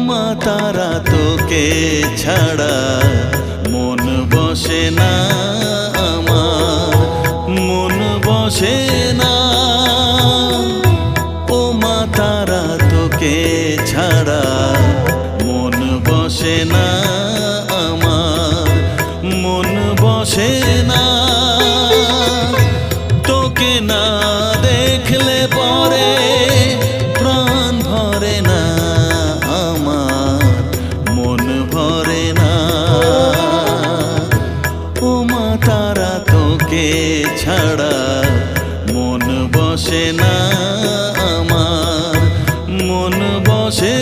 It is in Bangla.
মা তারা তোকে ছাড়া মন বসে না আমার, মন বসে না। ও মা তারা তোকে ছাড়া মন বসে না আমার, মন বসে না। তোকে না দেখলে পরে প্রাণ ভরে না আমার, মন ভরে না। ও মা তারা তোকে ছাড়া মন বসে না আমার, মন বসে